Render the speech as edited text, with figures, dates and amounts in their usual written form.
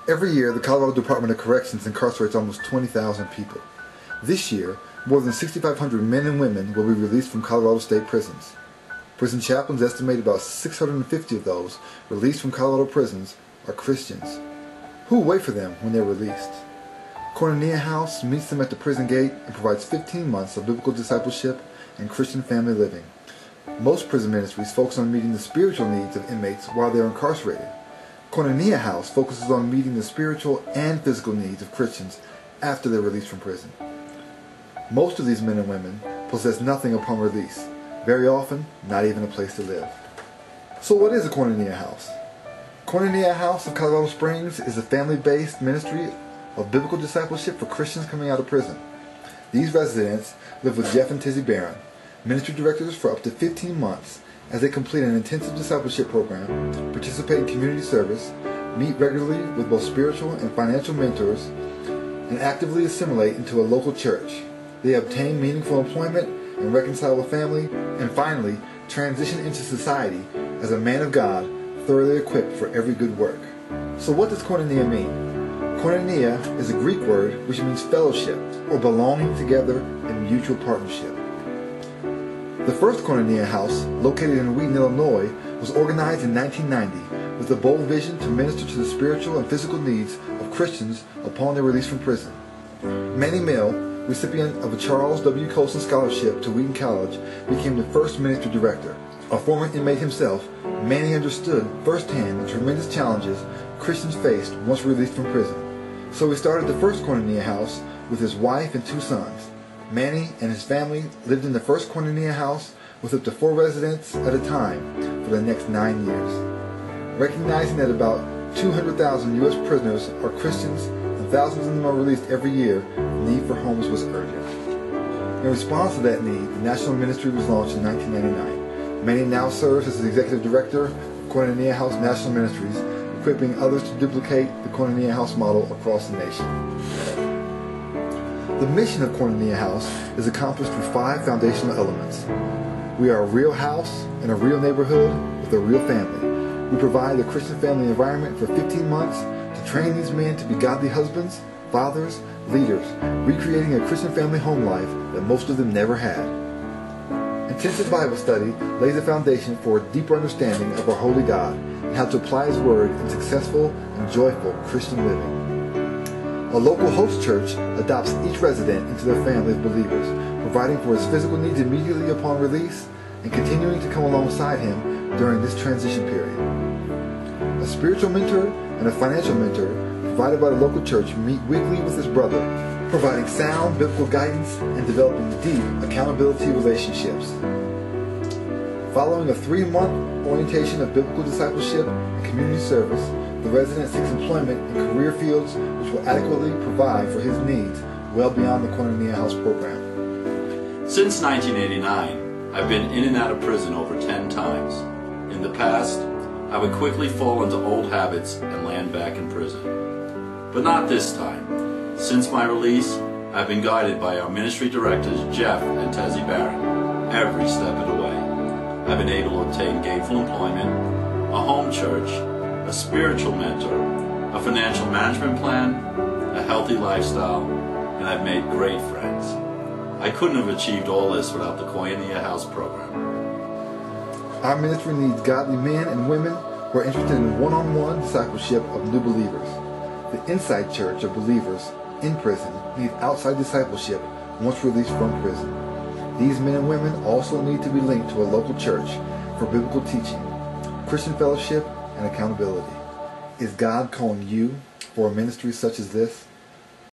Every year, the Colorado Department of Corrections incarcerates almost 20,000 people. This year, more than 6,500 men and women will be released from Colorado state prisons. Prison chaplains estimate about 650 of those released from Colorado prisons are Christians. Who will wait for them when they're released? Koinonia House meets them at the prison gate and provides 15 months of biblical discipleship and Christian family living. Most prison ministries focus on meeting the spiritual needs of inmates while they're incarcerated. Koinonia House focuses on meeting the spiritual and physical needs of Christians after they're released from prison. Most of these men and women possess nothing upon release, very often not even a place to live. So what is a Koinonia House? Koinonia House of Colorado Springs is a family-based ministry of biblical discipleship for Christians coming out of prison. These residents live with Jeff and Tizzie, ministry directors for up to 15 months as they complete an intensive discipleship program, participate in community service, meet regularly with both spiritual and financial mentors, and actively assimilate into a local church. They obtain meaningful employment and reconcile with family, and finally transition into society as a man of God, thoroughly equipped for every good work. So what does Koinonia mean? Koinonia is a Greek word which means fellowship or belonging together in mutual partnership. The first Koinonia House, located in Wheaton, Illinois, was organized in 1990 with a bold vision to minister to the spiritual and physical needs of Christians upon their release from prison. Manny Mill, recipient of a Charles W. Colson Scholarship to Wheaton College, became the first ministry director. A former inmate himself, Manny understood firsthand the tremendous challenges Christians faced once released from prison. So he started the first Koinonia House with his wife and 2 sons. Manny and his family lived in the first Koinonia House with up to 4 residents at a time for the next 9 years. Recognizing that about 200,000 U.S. prisoners are Christians and thousands of them are released every year, the need for homes was urgent. In response to that need, the national ministry was launched in 1999. Manny now serves as the executive director of Koinonia House National Ministries, equipping others to duplicate the Koinonia House model across the nation. The mission of Koinonia House is accomplished through 5 foundational elements. We are a real house in a real neighborhood with a real family. We provide a Christian family environment for 15 months to train these men to be godly husbands, fathers, leaders, recreating a Christian family home life that most of them never had. Intensive Bible study lays a foundation for a deeper understanding of our holy God and how to apply His Word in successful and joyful Christian living. A local host church adopts each resident into their family of believers, providing for his physical needs immediately upon release and continuing to come alongside him during this transition period. A spiritual mentor and a financial mentor provided by the local church meet weekly with his brother, providing sound biblical guidance and developing deep accountability relationships. Following a 3-month orientation of biblical discipleship and community service, the resident seeks employment in career fields which will adequately provide for his needs well beyond the Koinonia House program. Since 1989, I've been in and out of prison over 10 times. In the past, I would quickly fall into old habits and land back in prison. But not this time. Since my release, I've been guided by our ministry directors Jeff and Tizzie every step of the way. I've been able to obtain gainful employment, a home church, a spiritual mentor, a financial management plan, a healthy lifestyle, and I've made great friends. I couldn't have achieved all this without the Koinonia House program. Our ministry needs godly men and women who are interested in one-on-one discipleship of new believers. The inside church of believers in prison need outside discipleship once released from prison. These men and women also need to be linked to a local church for biblical teaching, Christian fellowship, and accountability. Is God calling you for a ministry such as this?